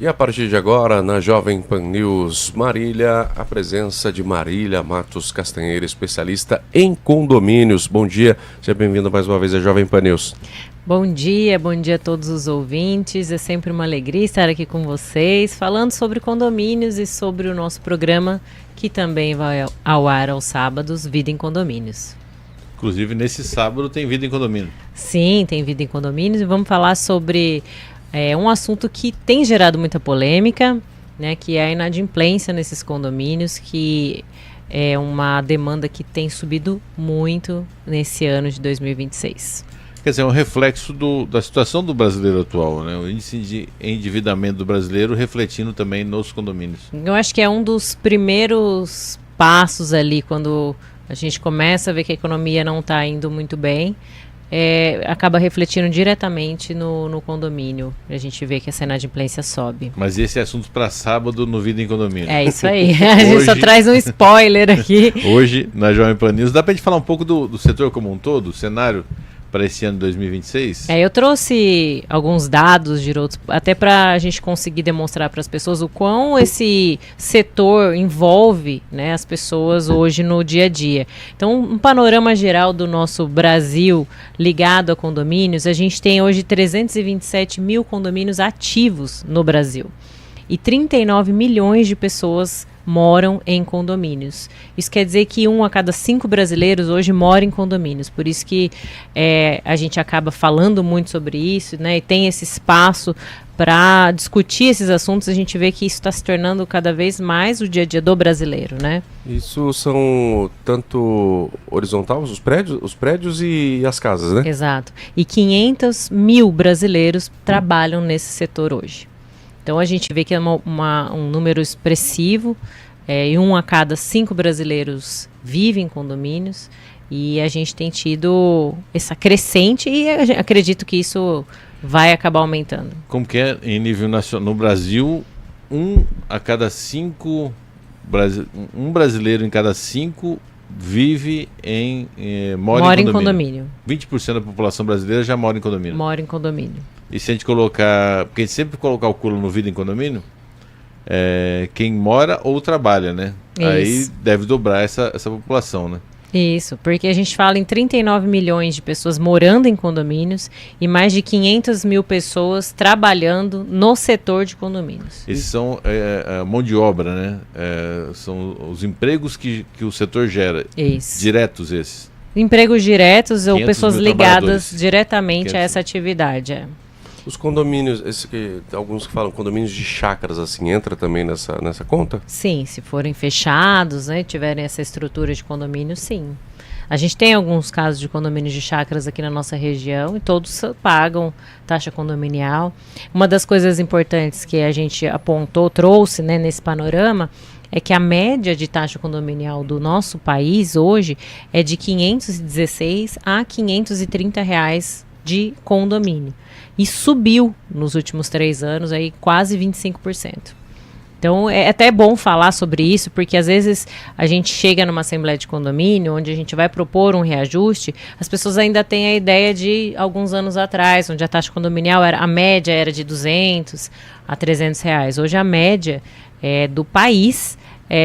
E a partir de agora, na Jovem Pan News Marília, a presença de Marília Matos Castanheira, especialista em condomínios. Bom dia, seja bem-vindo mais uma vez à Jovem Pan News. Bom dia a todos os ouvintes. É sempre uma alegria estar aqui com vocês, falando sobre condomínios e sobre o nosso programa, que também vai ao ar aos sábados, Vida em Condomínios. Inclusive, nesse sábado tem Vida em Condomínio. Sim, tem Vida em Condomínios e vamos falar sobre um assunto que tem gerado muita polêmica, né, que é a inadimplência nesses condomínios, que é uma demanda que tem subido muito nesse ano de 2026. Quer dizer, é um reflexo da situação do brasileiro atual, né? O índice de endividamento do brasileiro refletindo também nos condomínios. Eu acho que é um dos primeiros passos ali, quando a gente começa a ver que a economia não está indo muito bem, acaba refletindo diretamente no condomínio. A gente vê que essa inadimplência sobe. Mas esse é assunto para sábado no Vida em Condomínio. É isso aí. A gente só traz um spoiler aqui. Hoje, na Jovem Pan News, dá para a gente falar um pouco do setor como um todo, o cenário para esse ano de 2026? Eu trouxe alguns dados, Giroto, até para a gente conseguir demonstrar para as pessoas o quão esse setor envolve, né, as pessoas hoje no dia a dia. Então, um panorama geral do nosso Brasil ligado a condomínios, a gente tem hoje 327 mil condomínios ativos no Brasil. E 39 milhões de pessoas moram em condomínios. Isso quer dizer que 1 a cada 5 brasileiros hoje mora em condomínios. Por isso que a gente acaba falando muito sobre isso, né? E tem esse espaço para discutir esses assuntos. A gente vê que isso está se tornando cada vez mais o dia a dia do brasileiro, né? Isso são tanto horizontal, os prédios e as casas, né? Exato. E 500 mil brasileiros trabalham nesse setor hoje. Então a gente vê que é um número expressivo, e 1 a cada 5 brasileiros vive em condomínios, e a gente tem tido essa crescente e acredito que isso vai acabar aumentando. Como que é em nível nacional? No Brasil, um brasileiro em cada 5 vive mora em condomínio. 20% da população brasileira já mora em condomínio. Mora em condomínio. E se a gente colocar, porque a gente sempre colocar o culo no Vida em Condomínio, quem mora ou trabalha, né? Isso. Aí deve dobrar essa população, né? Isso, porque a gente fala em 39 milhões de pessoas morando em condomínios e mais de 500 mil pessoas trabalhando no setor de condomínios. Esses são a mão de obra, né? São os empregos que o setor gera. Isso. Diretos esses. Empregos diretos ou pessoas ligadas diretamente a essa atividade. Os condomínios, alguns que falam condomínios de chácaras, assim, entra também nessa conta? Sim, se forem fechados, né, tiverem essa estrutura de condomínio, sim. A gente tem alguns casos de condomínios de chácaras aqui na nossa região e todos pagam taxa condominial. Uma das coisas importantes que a gente trouxe, né, nesse panorama, é que a média de taxa condominial do nosso país hoje é de R$ 516 a R$ 530 de condomínio. E subiu nos últimos 3 anos aí quase 25%. Então é até bom falar sobre isso, porque às vezes a gente chega numa assembleia de condomínio, onde a gente vai propor um reajuste, as pessoas ainda têm a ideia de alguns anos atrás, onde a taxa condominial a média era de 200 a 300 reais. Hoje a média do país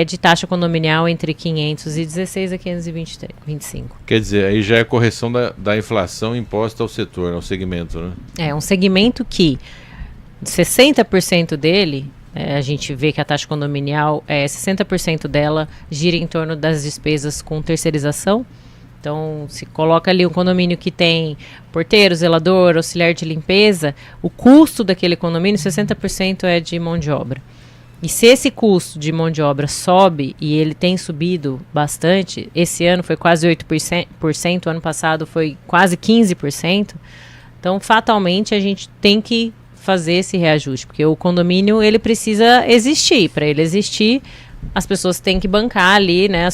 de taxa condominial entre 516 a 525. Quer dizer, aí já é correção da inflação imposta ao setor, ao segmento, né? É um segmento que 60% dele, a gente vê que a taxa condominial, 60% dela gira em torno das despesas com terceirização. Então, se coloca ali um condomínio que tem porteiro, zelador, auxiliar de limpeza, o custo daquele condomínio, 60% é de mão de obra. E se esse custo de mão de obra sobe, e ele tem subido bastante, esse ano foi quase 8%, ano passado foi quase 15%, então fatalmente a gente tem que fazer esse reajuste, porque o condomínio ele precisa existir. Para ele existir, as pessoas têm que bancar ali, né,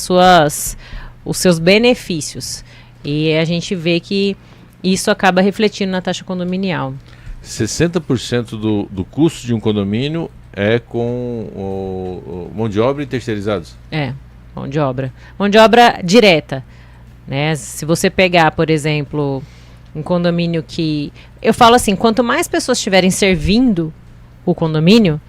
os seus benefícios. E a gente vê que isso acaba refletindo na taxa condominial. 60% do custo de um condomínio é com mão de obra e terceirizados? Mão de obra. Mão de obra direta, né? Se você pegar, por exemplo, um condomínio que... Eu falo assim, quanto mais pessoas estiverem servindo o condomínio,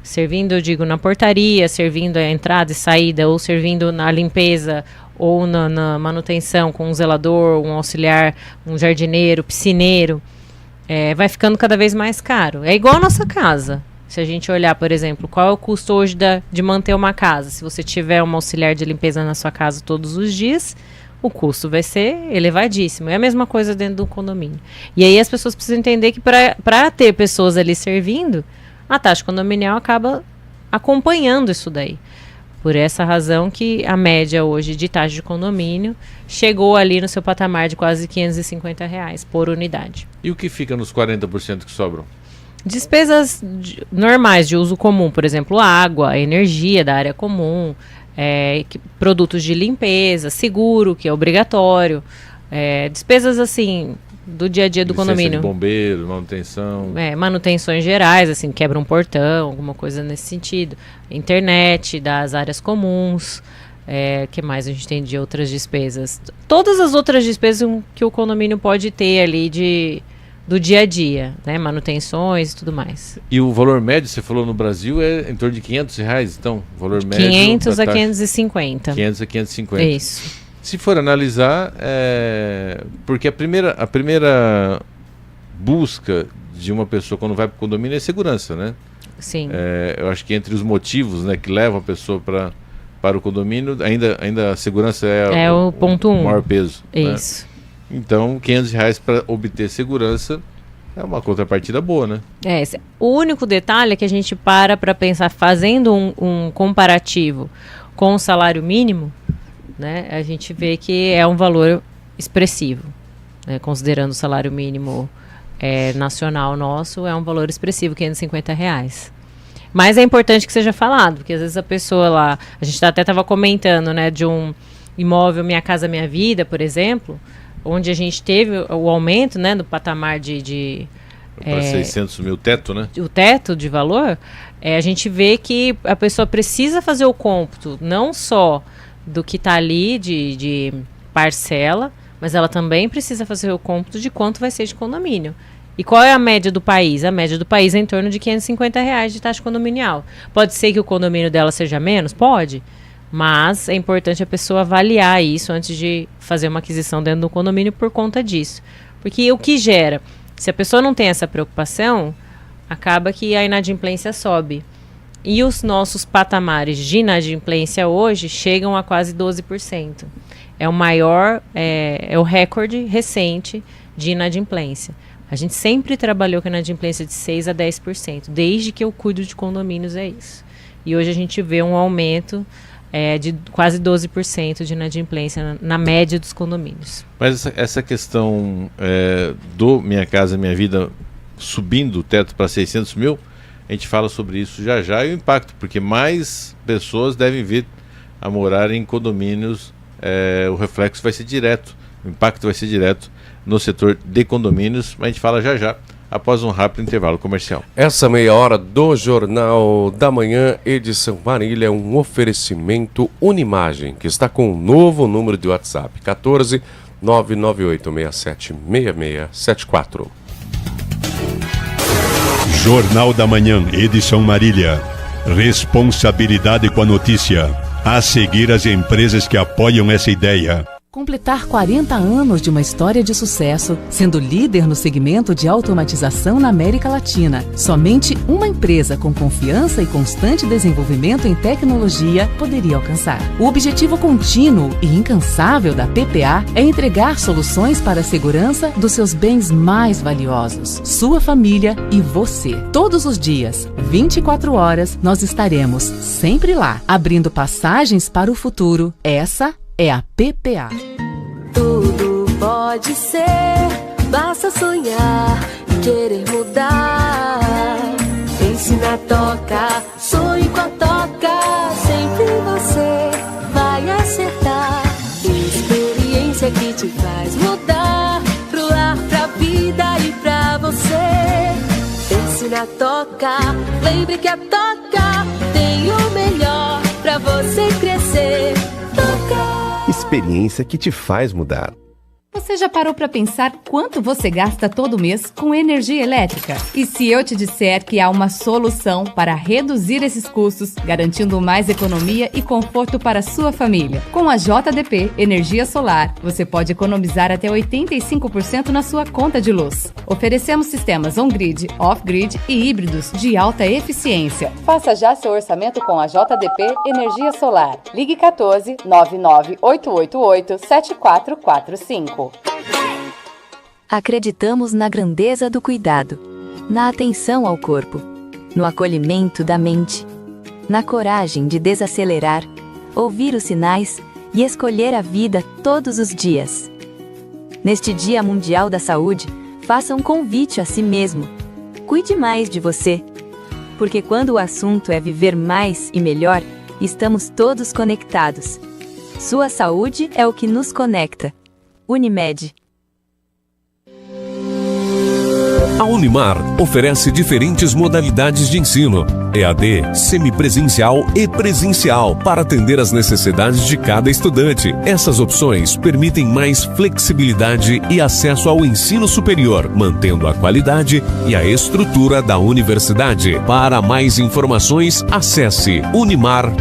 servindo, eu digo, na portaria, servindo a entrada e saída, ou servindo na limpeza, ou na manutenção com um zelador, um auxiliar, um jardineiro, piscineiro, vai ficando cada vez mais caro. É igual a nossa casa. Se a gente olhar, por exemplo, qual é o custo hoje de manter uma casa? Se você tiver um auxiliar de limpeza na sua casa todos os dias, o custo vai ser elevadíssimo. É a mesma coisa dentro do condomínio. E aí as pessoas precisam entender que para ter pessoas ali servindo, a taxa condominial acaba acompanhando isso daí. Por essa razão que a média hoje de taxa de condomínio chegou ali no seu patamar de quase R$550 por unidade. E o que fica nos 40% que sobram? Despesas normais de uso comum, por exemplo, água, energia da área comum, produtos de limpeza, seguro, que é obrigatório, despesas assim do dia a dia do Licença condomínio. De bombeiro, manutenção. Manutenções gerais, assim, quebra um portão, alguma coisa nesse sentido. Internet das áreas comuns. Que mais a gente tem de outras despesas? Todas as outras despesas que o condomínio pode ter ali do dia a dia, né? Manutenções e tudo mais. E o valor médio, você falou no Brasil, é em torno de R$500, então? O valor de médio 500 a 550. 500 a 550. Isso. Se for analisar, porque a primeira busca de uma pessoa quando vai para o condomínio é segurança, né? Sim. Eu acho que entre os motivos, né, que levam a pessoa para o condomínio, ainda a segurança é o ponto o maior peso. Isso. Né? Então, R$500 para obter segurança é uma contrapartida boa, né? O único detalhe é que a gente para pensar, fazendo um comparativo com o salário mínimo, né, a gente vê que é um valor expressivo, né, considerando o salário mínimo nacional nosso, é um valor expressivo, R$550. Mas é importante que seja falado, porque às vezes a pessoa lá, a gente até estava comentando, né, de um imóvel Minha Casa Minha Vida, por exemplo, onde a gente teve o aumento, né, do patamar para 600 mil teto, né? O teto de valor, a gente vê que a pessoa precisa fazer o cômputo, não só do que está ali de parcela, mas ela também precisa fazer o cômputo de quanto vai ser de condomínio. E qual é a média do país? A média do país é em torno de R$550 de taxa condominial. Pode ser que o condomínio dela seja menos? Pode. Mas é importante a pessoa avaliar isso antes de fazer uma aquisição dentro do condomínio por conta disso. Porque o que gera? Se a pessoa não tem essa preocupação, acaba que a inadimplência sobe. E os nossos patamares de inadimplência hoje chegam a quase 12%. É o maior, é o recorde recente de inadimplência. A gente sempre trabalhou com inadimplência de 6% a 10%. Desde que eu cuido de condomínios é isso. E hoje a gente vê um aumento de quase 12% de inadimplência na média dos condomínios. Mas essa questão do Minha Casa Minha Vida subindo o teto para 600 mil, a gente fala sobre isso já já e o impacto, porque mais pessoas devem vir a morar em condomínios, o reflexo vai ser direto, o impacto vai ser direto no setor de condomínios, mas a gente fala já já, após um rápido intervalo comercial. Essa meia hora do Jornal da Manhã, edição Marília, um oferecimento Unimagem, que está com um novo número de WhatsApp, 14 99867 6674. Jornal da Manhã, edição Marília. Responsabilidade com a notícia. A seguir, as empresas que apoiam essa ideia. Completar 40 anos de uma história de sucesso, sendo líder no segmento de automatização na América Latina. Somente uma empresa com confiança e constante desenvolvimento em tecnologia poderia alcançar. O objetivo contínuo e incansável da PPA é entregar soluções para a segurança dos seus bens mais valiosos, sua família e você. Todos os dias, 24 horas, nós estaremos sempre lá, abrindo passagens para o futuro. Essa é a PPA. Tudo pode ser, basta sonhar e querer mudar. Pense na Toca, sonhe com a Toca, sempre você vai acertar. Experiência que te faz mudar, pro lar, pra vida e pra você. Pense na Toca, lembre que a Toca tem o melhor pra você crescer. Toca. Experiência que te faz mudar. Você já parou para pensar quanto você gasta todo mês com energia elétrica? E se eu te disser que há uma solução para reduzir esses custos, garantindo mais economia e conforto para a sua família? Com a JDP Energia Solar, você pode economizar até 85% na sua conta de luz. Oferecemos sistemas on-grid, off-grid e híbridos de alta eficiência. Faça já seu orçamento com a JDP Energia Solar. Ligue 14 99888 7445. Acreditamos na grandeza do cuidado, na atenção ao corpo, no acolhimento da mente, na coragem de desacelerar, ouvir os sinais e escolher a vida todos os dias. Neste Dia Mundial da Saúde, faça um convite a si mesmo. Cuide mais de você, porque quando o assunto é viver mais e melhor, estamos todos conectados. Sua saúde é o que nos conecta. Unimed. A Unimar oferece diferentes modalidades de ensino, EAD, semipresencial e presencial, para atender às necessidades de cada estudante. Essas opções permitem mais flexibilidade e acesso ao ensino superior, mantendo a qualidade e a estrutura da universidade. Para mais informações, acesse unimar.br.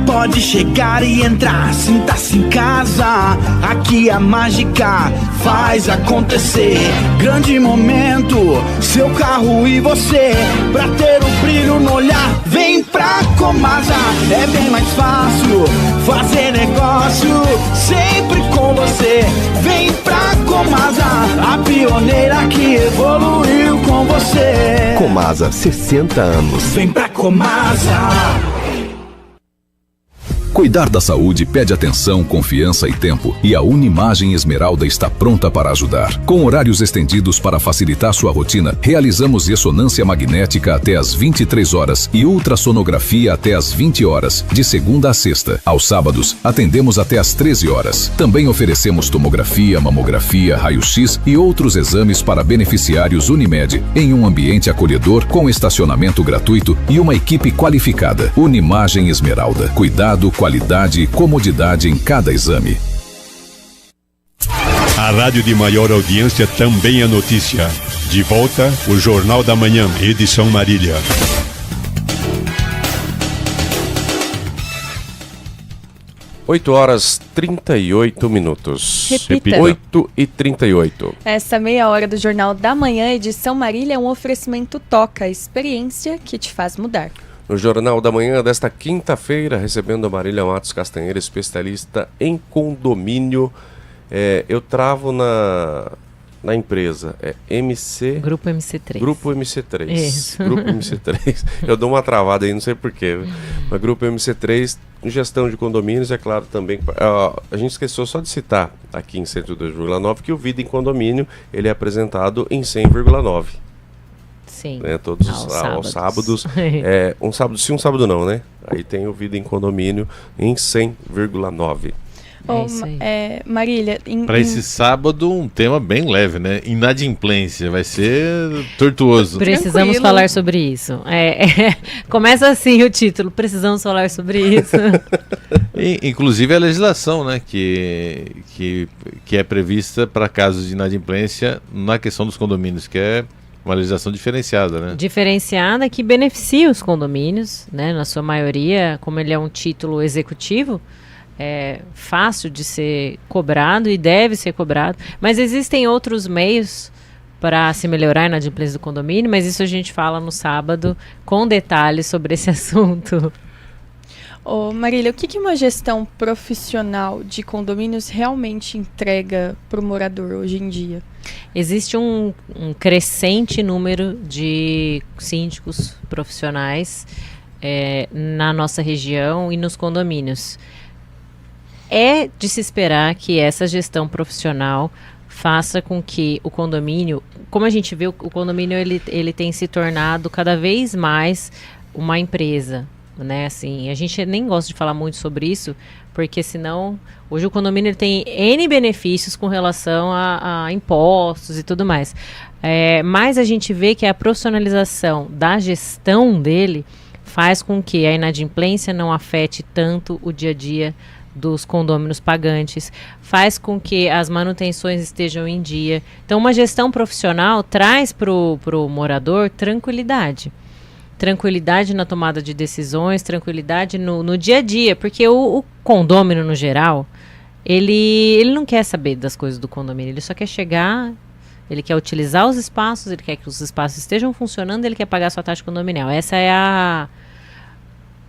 Pode chegar e entrar, sinta-se em casa. Aqui a mágica faz acontecer. Grande momento, seu carro e você. Pra ter o brilho no olhar, vem pra Comasa. É bem mais fácil fazer negócio, sempre com você. Vem pra Comasa, a pioneira que evoluiu com você. Comasa, 60 anos. Vem pra Comasa. Cuidar da saúde pede atenção, confiança e tempo, e a Unimagem Esmeralda está pronta para ajudar. Com horários estendidos para facilitar sua rotina, realizamos ressonância magnética até às 23 horas e ultrassonografia até às 20 horas, de segunda a sexta. Aos sábados, atendemos até às 13 horas. Também oferecemos tomografia, mamografia, raio-x e outros exames para beneficiários Unimed, em um ambiente acolhedor, com estacionamento gratuito e uma equipe qualificada. Unimagem Esmeralda. Cuidado, qualidade e comodidade em cada exame. A rádio de maior audiência também é notícia. De volta, o Jornal da Manhã, edição Marília. Oito horas 38 minutos. Repita. 8h38. Essa meia hora do Jornal da Manhã, edição Marília, é um oferecimento Toca, experiência que te faz mudar. No Jornal da Manhã desta quinta-feira, recebendo a Marília Matos Castanheira, especialista em condomínio. Eu travo na empresa. Grupo MC3. Grupo MC3. Isso. Grupo MC3. Eu dou uma travada aí, não sei porquê. Mas Grupo MC3, gestão de condomínios, é claro também. A gente esqueceu só de citar aqui em 102,9 que o Vida em Condomínio ele é apresentado em 100,9. Sim. Né, todos aos sábados. Um sábado sim, um sábado não, né? Aí tem o Vida em Condomínio em 100,9. Marília, para esse sábado um tema bem leve, né? Inadimplência, vai ser tortuoso. Precisamos falar sobre isso. Começa assim o título, precisamos falar sobre isso. Inclusive a legislação, né? Que é prevista para casos de inadimplência na questão dos condomínios, que é uma legislação diferenciada, né? Diferenciada que beneficia os condomínios, né? Na sua maioria, como ele é um título executivo, é fácil de ser cobrado e deve ser cobrado. Mas existem outros meios para se melhorar a inadimplência do condomínio, mas isso a gente fala no sábado com detalhes sobre esse assunto. Marília, o que uma gestão profissional de condomínios realmente entrega para o morador hoje em dia? Existe um crescente número de síndicos profissionais na nossa região e nos condomínios. É de se esperar que essa gestão profissional faça com que o condomínio, como a gente vê, o condomínio ele tem se tornado cada vez mais uma empresa, né? Assim, a gente nem gosta de falar muito sobre isso, porque senão hoje o condomínio ele tem N benefícios com relação a impostos e tudo mais. Mas a gente vê que a profissionalização da gestão dele faz com que a inadimplência não afete tanto o dia a dia dos condôminos pagantes, faz com que as manutenções estejam em dia. Então, uma gestão profissional traz para o morador tranquilidade. Tranquilidade na tomada de decisões, tranquilidade no dia a dia, porque o condômino, no geral, ele não quer saber das coisas do condomínio, ele só quer chegar, ele quer utilizar os espaços, ele quer que os espaços estejam funcionando, ele quer pagar a sua taxa condominial. Essa é a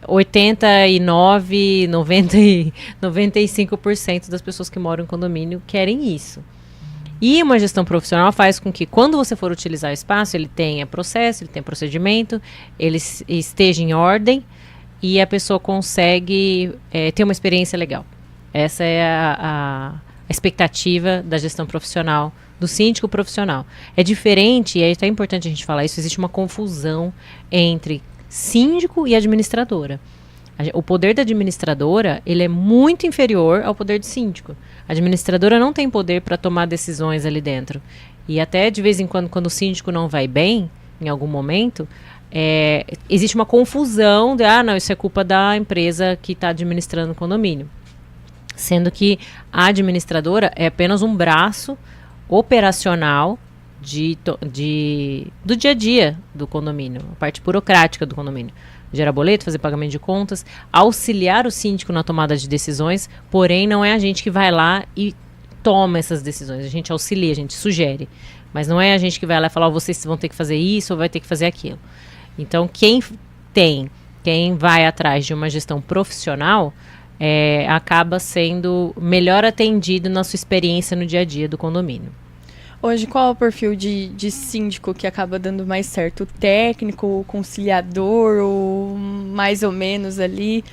89, 90 e 95% das pessoas que moram em condomínio querem isso. E uma gestão profissional faz com que, quando você for utilizar o espaço, ele tenha processo, ele tenha procedimento, ele esteja em ordem e a pessoa consegue ter uma experiência legal. Essa é a expectativa da gestão profissional, do síndico profissional. É diferente, e é até importante a gente falar isso, existe uma confusão entre síndico e administradora. O poder da administradora, ele é muito inferior ao poder do síndico. A administradora não tem poder para tomar decisões ali dentro. E até de vez em quando o síndico não vai bem, em algum momento, existe uma confusão de, não, isso é culpa da empresa que está administrando o condomínio. Sendo que a administradora é apenas um braço operacional do dia a dia do condomínio, a parte burocrática do condomínio. Gerar boleto, fazer pagamento de contas, auxiliar o síndico na tomada de decisões, porém não é a gente que vai lá e toma essas decisões. A gente auxilia, a gente sugere. Mas não é a gente que vai lá e falar, vocês vão ter que fazer isso ou vai ter que fazer aquilo. Então, quem vai atrás de uma gestão profissional acaba sendo melhor atendido na sua experiência no dia a dia do condomínio. Hoje, qual é o perfil de síndico que acaba dando mais certo? O técnico, o conciliador, ou mais ou menos ali?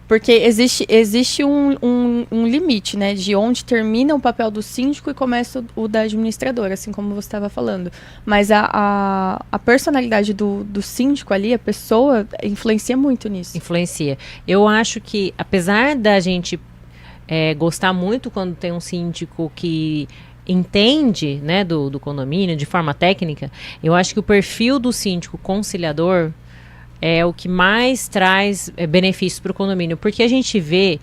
Porque existe um limite, né? De onde termina o papel do síndico e começa o da administradora, assim como você estava falando. Mas a personalidade do síndico ali, a pessoa, influencia muito nisso. Influencia. Eu acho que, apesar da gente gostar muito quando tem um síndico que entende, né, do condomínio de forma técnica, eu acho que o perfil do síndico conciliador é o que mais traz benefícios para o condomínio, porque a gente vê,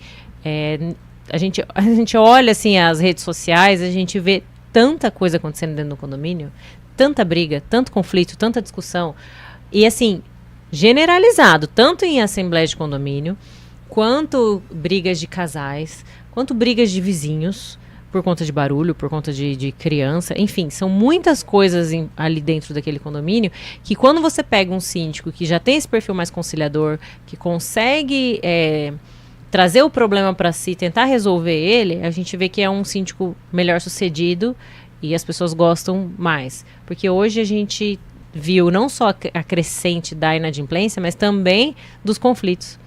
a gente olha assim as redes sociais, a gente vê tanta coisa acontecendo dentro do condomínio, tanta briga, tanto conflito, tanta discussão, e assim, generalizado, tanto em assembleia de condomínio, quanto brigas de casais, quanto brigas de vizinhos, por conta de barulho, por conta de criança, enfim, são muitas coisas ali dentro daquele condomínio, que quando você pega um síndico que já tem esse perfil mais conciliador, que consegue trazer o problema para si, tentar resolver ele, a gente vê que é um síndico melhor sucedido e as pessoas gostam mais. Porque hoje a gente viu não só a crescente da inadimplência, mas também dos conflitos.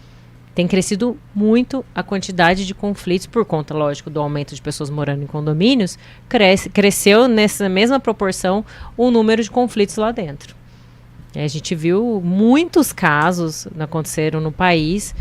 Tem crescido muito a quantidade de conflitos por conta, lógico, do aumento de pessoas morando em condomínios. Cresceu nessa mesma proporção o número de conflitos lá dentro. A gente viu muitos casos aconteceram no país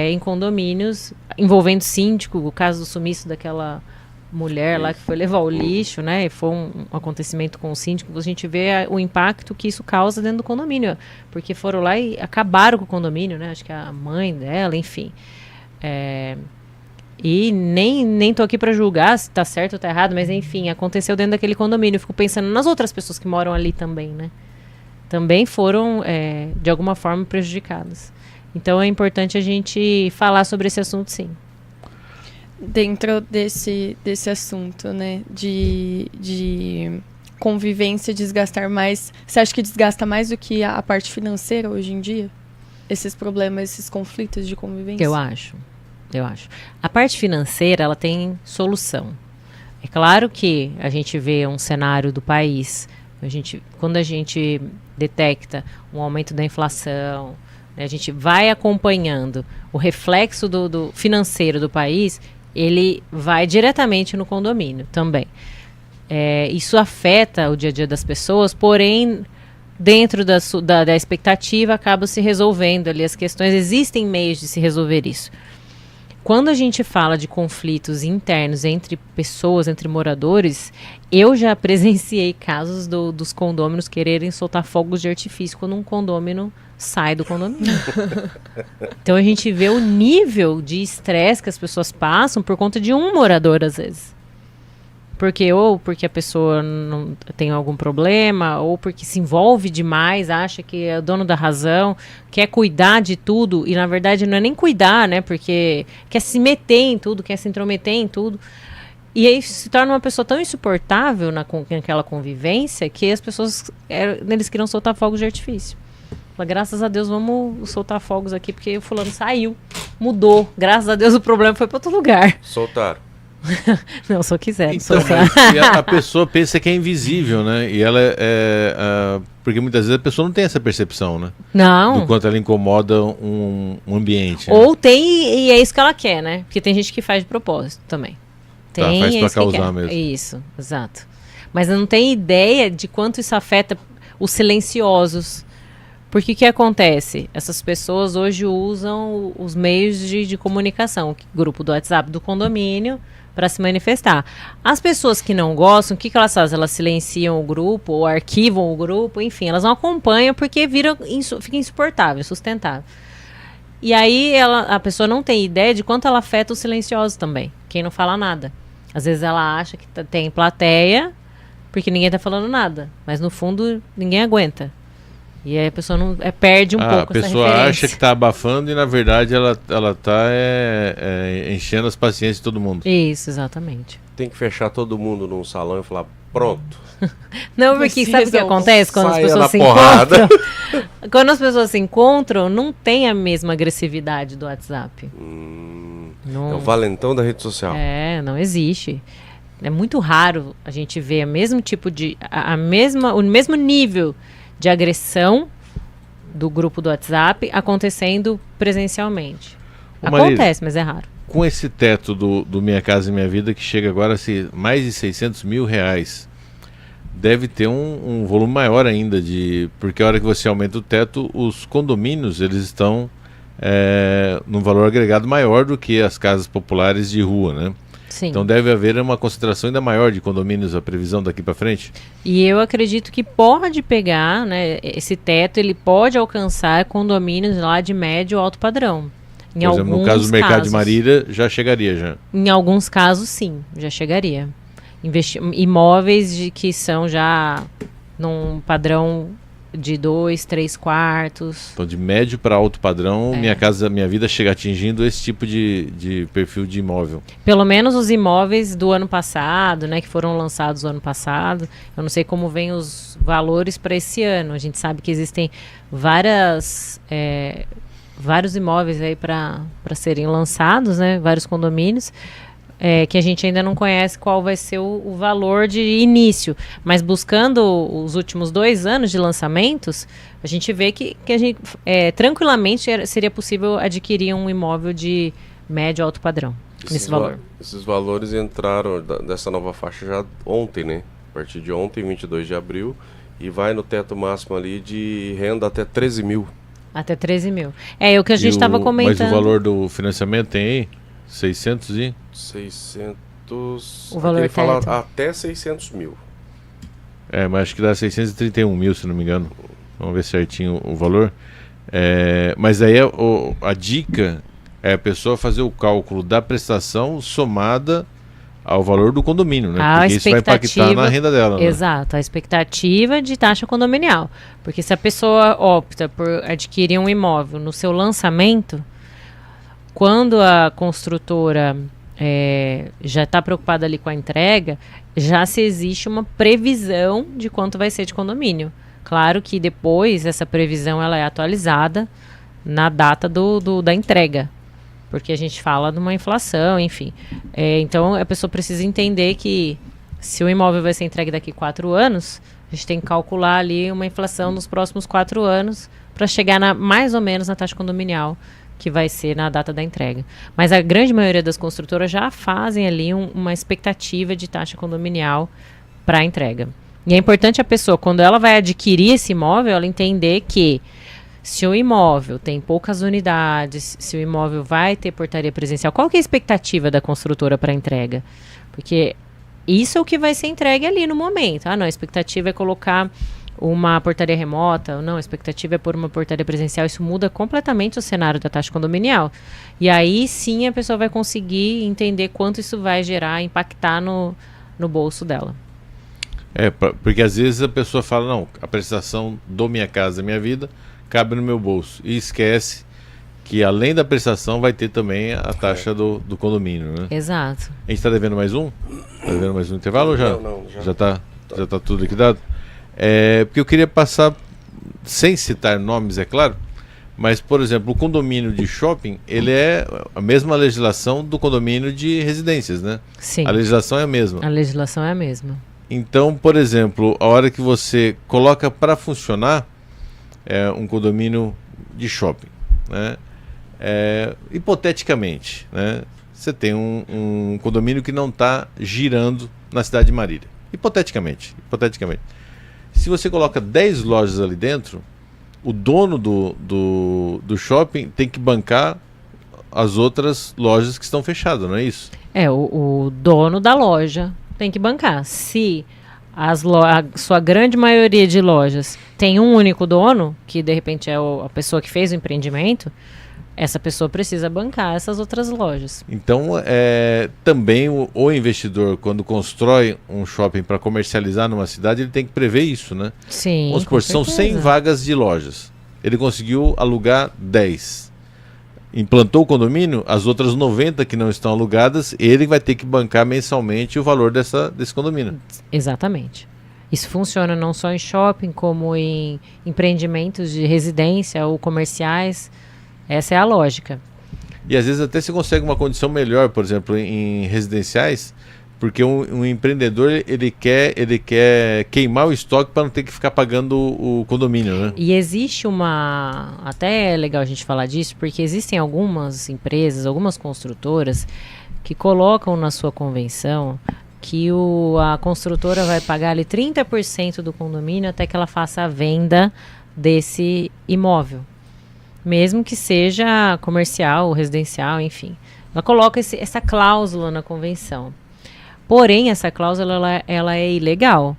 em condomínios envolvendo síndico, o caso do sumiço daquela mulher lá que foi levar o lixo, né? E foi um acontecimento com o síndico. A gente vê o impacto que isso causa dentro do condomínio, porque foram lá e acabaram com o condomínio, né? Acho que a mãe dela, enfim. E nem tô aqui para julgar se tá certo ou tá errado, mas enfim, aconteceu dentro daquele condomínio. Eu fico pensando nas outras pessoas que moram ali também, né? Também foram, de alguma forma, prejudicadas. Então é importante a gente falar sobre esse assunto, sim. Dentro desse assunto, né, de convivência, desgastar mais, você acha que desgasta mais do que a parte financeira hoje em dia? Esses problemas, esses conflitos de convivência? Eu acho. A parte financeira, ela tem solução. É claro que a gente vê um cenário do país, quando a gente detecta um aumento da inflação, né, a gente vai acompanhando o reflexo do financeiro do país, ele vai diretamente no condomínio também. Isso afeta o dia a dia das pessoas, porém, dentro da expectativa, acaba se resolvendo ali as questões. Existem meios de se resolver isso. Quando a gente fala de conflitos internos entre pessoas, entre moradores, eu já presenciei casos dos condôminos quererem soltar fogos de artifício quando um condômino sai do condomínio. Então a gente vê o nível de estresse que as pessoas passam por conta de um morador, às vezes. Porque a pessoa não tem algum problema, ou porque se envolve demais, acha que é o dono da razão, quer cuidar de tudo, e na verdade não é nem cuidar, né? Porque quer se meter em tudo, quer se intrometer em tudo. E aí se torna uma pessoa tão insuportável naquela convivência que as pessoas, eles queriam soltar fogos de artifício. Graças a Deus, vamos soltar fogos aqui, porque o fulano saiu, mudou. Graças a Deus o problema foi para outro lugar. Soltaram. Não, só quiser. Então, a pessoa pensa que é invisível, né? E ela porque muitas vezes a pessoa não tem essa percepção, né? Não. Do quanto ela incomoda um ambiente. Ou tem, e é isso que ela quer, né? Porque tem gente que faz de propósito também. Tem, faz pra causar mesmo. Isso, exato. Mas não tem ideia de quanto isso afeta os silenciosos. Porque o que acontece? Essas pessoas hoje usam os meios de comunicação, grupo do WhatsApp do condomínio, para se manifestar. As pessoas que não gostam, o que elas fazem? Elas silenciam o grupo, ou arquivam o grupo, enfim, elas não acompanham porque fica insuportável, insustentável. E aí a pessoa não tem ideia de quanto ela afeta os silenciosos também, quem não fala nada. Às vezes ela acha que tem plateia, porque ninguém está falando nada, mas no fundo ninguém aguenta. E aí a pessoa perde um pouco essa referência. A pessoa acha que está abafando e na verdade ela está enchendo as paciências de todo mundo. Isso, exatamente. Tem que fechar todo mundo num salão e falar, pronto. Não, porque sabe o que acontece quando as pessoas se encontram? Quando as pessoas se encontram, não tem a mesma agressividade do WhatsApp. É o valentão da rede social. Não existe. É muito raro a gente ver o mesmo tipo de... o mesmo nível de agressão do grupo do WhatsApp acontecendo presencialmente. Acontece, mas é raro. Com esse teto do Minha Casa Minha Vida, que chega agora a ser mais de R$600 mil, deve ter um volume maior ainda, porque a hora que você aumenta o teto, os condomínios eles estão num valor agregado maior do que as casas populares de rua, né? Sim. Então deve haver uma concentração ainda maior de condomínios, a previsão daqui para frente? E eu acredito que pode pegar, né, esse teto, ele pode alcançar condomínios lá de médio ou alto padrão. Por exemplo, no caso do Mercado de Marília, já chegaria já? Em alguns casos, sim, já chegaria. Imóveis que são já num padrão de 2, 3 quartos. Então, de médio para alto padrão, Minha Casa Minha Vida chega atingindo esse tipo de perfil de imóvel. Pelo menos os imóveis do ano passado, né, que foram lançados no ano passado. Eu não sei como vêm os valores para esse ano. A gente sabe que existem vários imóveis aí para serem lançados, né, vários condomínios. Que a gente ainda não conhece qual vai ser o valor de início, mas buscando os últimos 2 anos de lançamentos, a gente vê que a gente, tranquilamente seria possível adquirir um imóvel de médio alto padrão, nesse valor. Esses valores entraram dessa nova faixa já ontem, né? A partir de ontem, 22 de abril, e vai no teto máximo ali de renda até 13 mil. Até 13 mil. É o que a gente estava comentando. Mas o valor do financiamento tem aí? 600. O valor fala até 600 mil. Mas acho que dá 631 mil, se não me engano. Vamos ver certinho o valor. Mas aí a dica é a pessoa fazer o cálculo da prestação somada ao valor do condomínio, né? Porque isso vai impactar na renda dela. Exato, a expectativa de taxa condominial. Porque se a pessoa opta por adquirir um imóvel no seu lançamento, quando a construtora já está preocupada ali com a entrega, já se existe uma previsão de quanto vai ser de condomínio. Claro que depois essa previsão ela é atualizada na data da entrega, porque a gente fala de uma inflação, enfim. Então a pessoa precisa entender que se o imóvel vai ser entregue daqui 4 anos, a gente tem que calcular ali uma inflação nos próximos 4 anos para chegar mais ou menos na taxa condominial que vai ser na data da entrega. Mas a grande maioria das construtoras já fazem ali uma expectativa de taxa condominial para a entrega. E é importante a pessoa, quando ela vai adquirir esse imóvel, ela entender que se o imóvel tem poucas unidades, se o imóvel vai ter portaria presencial, qual que é a expectativa da construtora para a entrega? Porque isso é o que vai ser entregue ali no momento. Não, a expectativa é colocar uma portaria remota, ou não, a expectativa é por uma portaria presencial, isso muda completamente o cenário da taxa condominial. E aí sim a pessoa vai conseguir entender quanto isso vai gerar, impactar no bolso dela. Porque às vezes a pessoa fala, não, a prestação do Minha Casa Minha Vida cabe no meu bolso, e esquece que além da prestação vai ter também a taxa do condomínio, né? Exato. A gente está devendo mais um? Está devendo mais um intervalo ou já? Não, já tá tudo liquidado? Porque eu queria passar, sem citar nomes, é claro, mas, por exemplo, o condomínio de shopping, ele é a mesma legislação do condomínio de residências, né? Sim. A legislação é a mesma. A legislação é a mesma. Então, por exemplo, a hora que você coloca para funcionar um condomínio de shopping, né? Hipoteticamente, né? Você tem um condomínio que não está girando na cidade de Marília. Hipoteticamente. Se você coloca 10 lojas ali dentro, o dono do shopping tem que bancar as outras lojas que estão fechadas, não é isso? O dono da loja tem que bancar. Se a sua grande maioria de lojas tem um único dono, que de repente é a pessoa que fez o empreendimento, essa pessoa precisa bancar essas outras lojas. Então, também o investidor, quando constrói um shopping para comercializar numa cidade, ele tem que prever isso, né? Sim, vamos supor, são 100 vagas de lojas. Ele conseguiu alugar 10. Implantou o condomínio, as outras 90 que não estão alugadas, ele vai ter que bancar mensalmente o valor desse condomínio. Exatamente. Isso funciona não só em shopping, como em empreendimentos de residência ou comerciais. Essa é a lógica. E às vezes até você consegue uma condição melhor, por exemplo, em residenciais, porque um empreendedor ele quer queimar o estoque para não ter que ficar pagando o condomínio, né? E existe até é legal a gente falar disso, porque existem algumas empresas, algumas construtoras que colocam na sua convenção que a construtora vai pagar ali 30% do condomínio até que ela faça a venda desse imóvel. Mesmo que seja comercial ou residencial, enfim. Ela coloca essa cláusula na convenção. Porém, essa cláusula ela é ilegal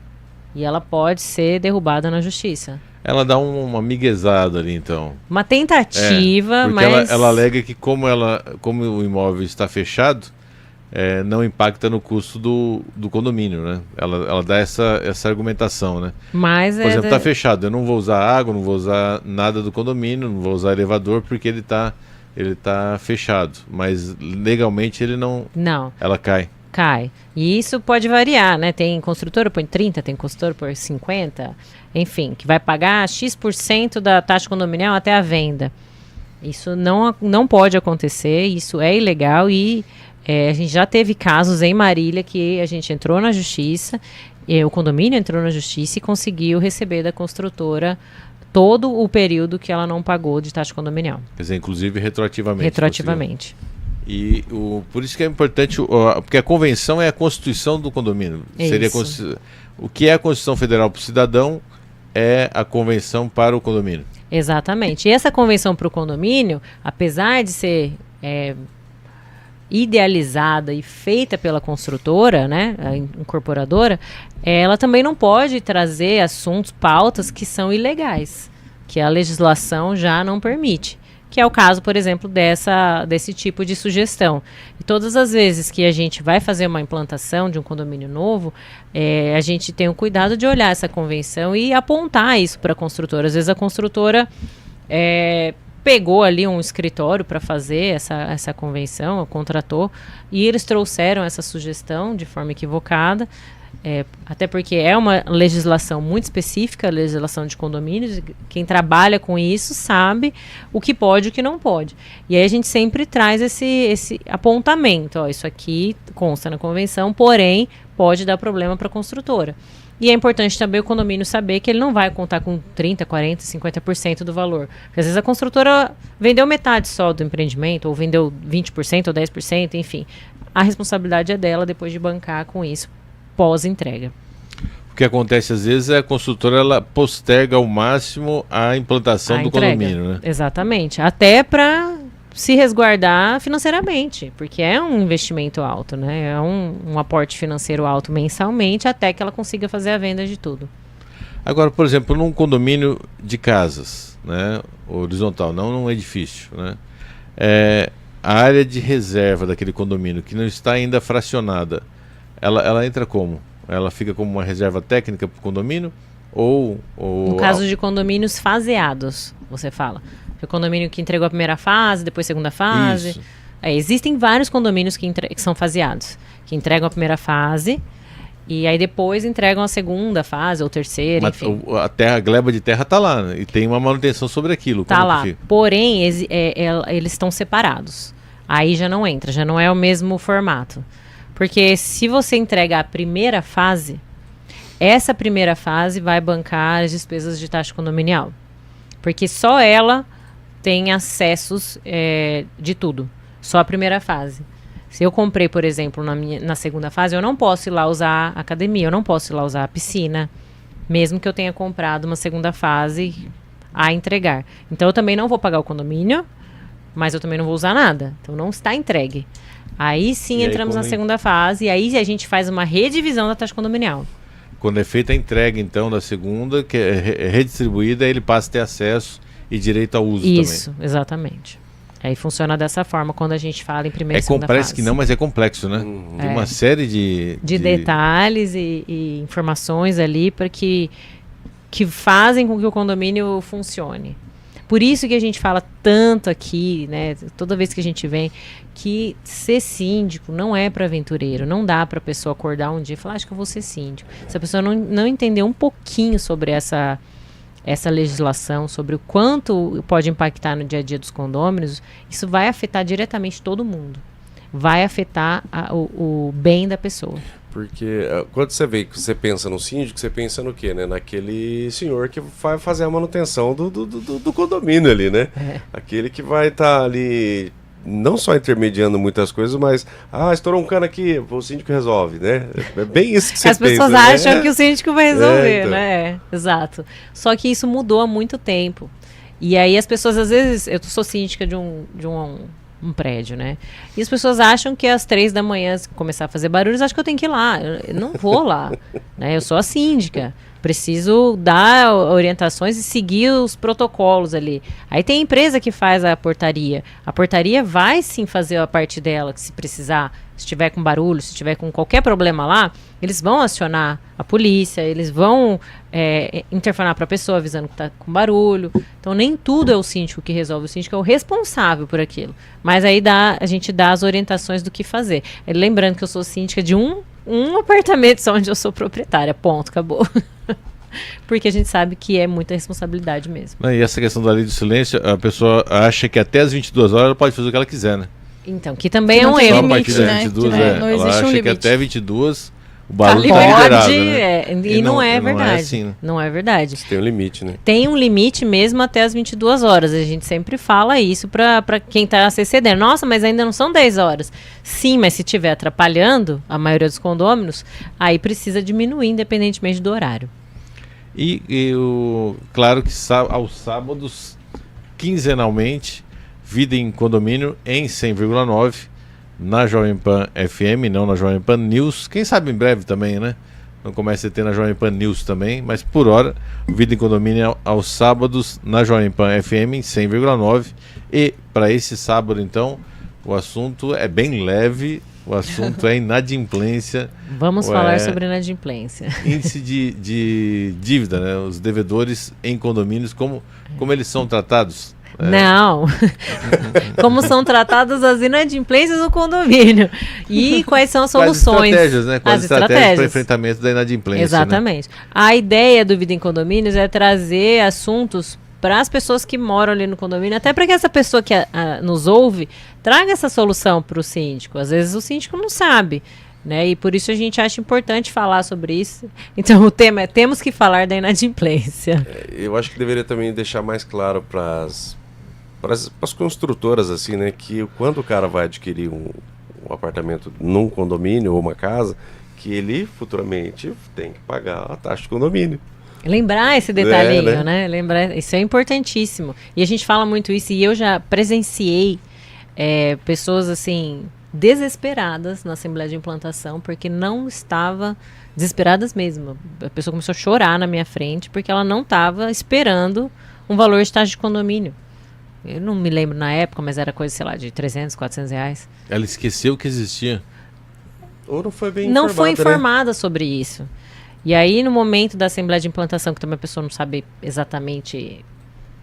e ela pode ser derrubada na justiça. Ela dá uma miguezada ali, então. Uma tentativa, porque mas... ela alega que como o imóvel está fechado, não impacta no custo do condomínio, né? Ela dá essa argumentação, né? Mas por exemplo, está fechado, eu não vou usar água, não vou usar nada do condomínio, não vou usar elevador porque ele tá fechado, mas legalmente ele não. Ela cai. E isso pode variar, né? Tem construtora por 30, tem construtora por 50, enfim, que vai pagar X% da taxa condominial até a venda. Isso não pode acontecer, isso é ilegal e a gente já teve casos em Marília que a gente entrou na justiça, o condomínio entrou na justiça e conseguiu receber da construtora todo o período que ela não pagou de taxa condominial. Quer dizer, inclusive retroativamente. Retroativamente. E por isso que é importante, porque a convenção é a constituição do condomínio. O que é a Constituição Federal para o cidadão é a convenção para o condomínio. Exatamente. E essa convenção para o condomínio, apesar de ser idealizada e feita pela construtora, né, a incorporadora, ela também não pode trazer assuntos, pautas que são ilegais, que a legislação já não permite. Que é o caso, por exemplo, desse tipo de sugestão. E todas as vezes que a gente vai fazer uma implantação de um condomínio novo, a gente tem o cuidado de olhar essa convenção e apontar isso para a construtora. Às vezes a construtora pegou ali um escritório para fazer essa convenção, contratou, e eles trouxeram essa sugestão de forma equivocada, até porque é uma legislação muito específica, a legislação de condomínios, quem trabalha com isso sabe o que pode e o que não pode. E aí a gente sempre traz esse apontamento, isso aqui consta na convenção, porém pode dar problema para a construtora. E é importante também o condomínio saber que ele não vai contar com 30%, 40%, 50% do valor. Porque às vezes a construtora vendeu metade só do empreendimento, ou vendeu 20% ou 10%, enfim. A responsabilidade é dela depois de bancar com isso pós-entrega. O que acontece às vezes é a construtora ela posterga ao máximo a implantação do condomínio, né? Exatamente. Até para se resguardar financeiramente, porque é um investimento alto, né? É um aporte financeiro alto mensalmente até que ela consiga fazer a venda de tudo. Agora, por exemplo, num condomínio de casas, né, horizontal, não num edifício, né, a área de reserva daquele condomínio que não está ainda fracionada, ela entra como? Ela fica como uma reserva técnica para o condomínio? Ou no caso de condomínios faseados, você fala. O condomínio que entregou a primeira fase, depois a segunda fase. Isso. Existem vários condomínios que são faseados, que entregam a primeira fase e aí depois entregam a segunda fase ou terceira, mas enfim. A gleba de terra está lá, né? E tem uma manutenção sobre aquilo. Está lá, porém eles estão separados. Aí já não entra, já não é o mesmo formato. Porque se você entrega a primeira fase, essa primeira fase vai bancar as despesas de taxa condominial. Porque só ela tem acessos de tudo. Só a primeira fase. Se eu comprei, por exemplo, na segunda fase, eu não posso ir lá usar a academia, eu não posso ir lá usar a piscina, mesmo que eu tenha comprado uma segunda fase a entregar. Então eu também não vou pagar o condomínio, mas eu também não vou usar nada. Então não está entregue. Aí sim entramos na segunda fase e aí a gente faz uma redivisão da taxa condominial. Quando é feita a entrega, então, da segunda, que é redistribuída, ele passa a ter acesso e direito ao uso também. Isso, exatamente. Aí funciona dessa forma quando a gente fala em primeira e segunda fase. Parece que não, mas é complexo, né? Tem uma série de detalhes e informações ali para que fazem com que o condomínio funcione. Por isso que a gente fala tanto aqui, né, toda vez que a gente vem, que ser síndico não é para aventureiro. Não dá para a pessoa acordar um dia e falar, acho que eu vou ser síndico. Se a pessoa não entender um pouquinho sobre essa legislação, sobre o quanto pode impactar no dia a dia dos condôminos, isso vai afetar diretamente todo mundo. Vai afetar o bem da pessoa. Porque quando você pensa no síndico, você pensa no quê, né? Naquele senhor que vai fazer a manutenção do condomínio ali, né? Aquele que vai estar ali, não só intermediando muitas coisas, mas, estourou um cano aqui, o síndico resolve, né? É bem isso que você pensa. As pessoas acham que o síndico vai resolver, então. Né? Exato. Só que isso mudou há muito tempo. E aí as pessoas, às vezes, eu sou síndica de um prédio, né? E as pessoas acham que às 3 da manhã, se começar a fazer barulhos, acho que eu tenho que ir lá. Eu não vou lá, né? Eu sou a síndica. Preciso dar orientações e seguir os protocolos ali. Aí tem a empresa que faz a portaria. A portaria vai sim fazer a parte dela, que se precisar, se tiver com barulho, se tiver com qualquer problema lá, eles vão acionar a polícia, eles vão interfonar para a pessoa avisando que está com barulho. Então nem tudo é o síndico que resolve, o síndico é o responsável por aquilo. Mas aí a gente dá as orientações do que fazer. Lembrando que eu sou síndica de um apartamento só onde eu sou proprietária, ponto, acabou. Porque a gente sabe que é muita responsabilidade mesmo. E essa questão da lei do silêncio, a pessoa acha que até as 22 horas ela pode fazer o que ela quiser, né? Então, que também é um erro. Só a partir das 22, não ela acha limite. que até 22 o barulho tá liberado, né? E não é verdade. Não é assim, né? Não é verdade. Tem um limite, né? Tem um limite mesmo até as 22 horas. A gente sempre fala isso para quem está se excedendo. Nossa, mas ainda não são 10 horas. Sim, mas se estiver atrapalhando a maioria dos condôminos, aí precisa diminuir independentemente do horário. Claro que aos sábados, quinzenalmente, Vida em Condomínio em 100,9 na Jovem Pan FM, não na Jovem Pan News. Quem sabe em breve também, né? Não comece a ter na Jovem Pan News também, mas por hora, Vida em Condomínio aos sábados na Jovem Pan FM em 100,9. E para esse sábado, então, o assunto é bem leve. O assunto é inadimplência. Vamos falar sobre inadimplência. Índice de dívida, né? Os devedores em condomínios, como eles são tratados? Não. Como são tratadas as inadimplências do condomínio. E quais são as soluções. As estratégias, né? Quais estratégias para enfrentamento da inadimplência. Exatamente. Né? A ideia do Vida em Condomínios é trazer assuntos para as pessoas que moram ali no condomínio, até para que essa pessoa que nos ouve traga essa solução para o síndico. Às vezes o síndico não sabe, né? E por isso a gente acha importante falar sobre isso. Então o tema é: temos que falar da inadimplência. Eu acho que deveria também deixar mais claro para as construtoras, assim, né, que quando o cara vai adquirir um apartamento num condomínio ou uma casa, que ele futuramente tem que pagar a taxa de condomínio. Lembrar esse detalhinho, né? Lembrar, isso é importantíssimo. E a gente fala muito isso, e eu já presenciei pessoas assim desesperadas na Assembleia de Implantação, porque não estava... Desesperadas mesmo. A pessoa começou a chorar na minha frente, porque ela não estava esperando um valor de taxa de condomínio. Eu não me lembro na época, mas era coisa, sei lá, de 300, 400 reais. Ela esqueceu que existia. Ou não foi bem Não foi informada, informada sobre isso. E aí, no momento da Assembleia de Implantação, que também a pessoa não sabe exatamente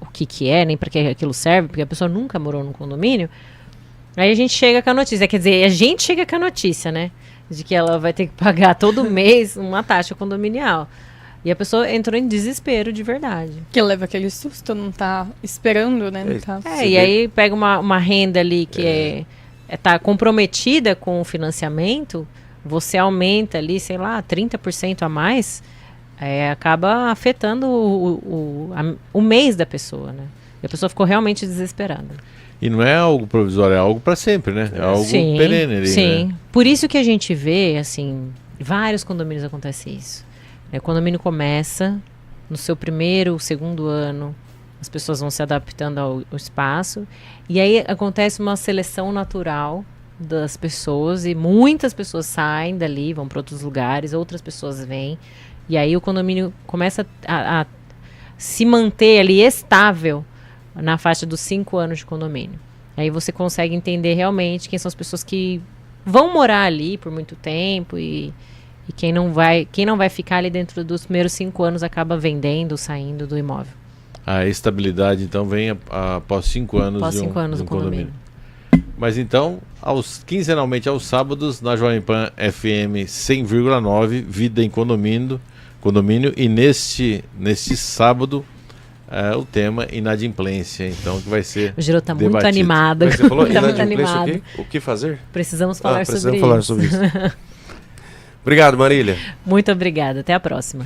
o que é, nem para que aquilo serve, porque a pessoa nunca morou num condomínio, aí a gente chega com a notícia. Quer dizer, a gente chega com a notícia, né? De que ela vai ter que pagar todo mês uma taxa condominial. E a pessoa entrou em desespero de verdade. Que leva aquele susto, não tá esperando, né? Não tá... E aí pega uma renda ali que tá comprometida com o financiamento, você aumenta ali, sei lá, 30% a mais, acaba afetando o mês da pessoa, né? E a pessoa ficou realmente desesperada. E não é algo provisório, é algo para sempre, né? É algo perene ali, sim. Né? Por isso que a gente vê, assim, vários condomínios acontece isso. O condomínio começa, no seu primeiro, segundo ano, as pessoas vão se adaptando ao espaço, e aí acontece uma seleção natural das pessoas, e muitas pessoas saem dali, vão para outros lugares, outras pessoas vêm, e aí o condomínio começa a se manter ali estável na faixa dos 5 anos de condomínio. Aí você consegue entender realmente quem são as pessoas que vão morar ali por muito tempo e quem não vai ficar ali dentro dos primeiros 5 anos acaba vendendo, saindo do imóvel. A estabilidade, então, vem após 5 anos após 5 anos de um do condomínio. Mas então, quinzenalmente aos sábados, na Jovem Pan FM 100,9, Vida em Condomínio, e neste sábado, o tema inadimplência, então, que vai ser o Giro está debatido. Muito animado. Você falou tá muito inadimplência animado. o que fazer? Precisamos falar sobre isso. Obrigado, Marília. Muito obrigada. Até a próxima.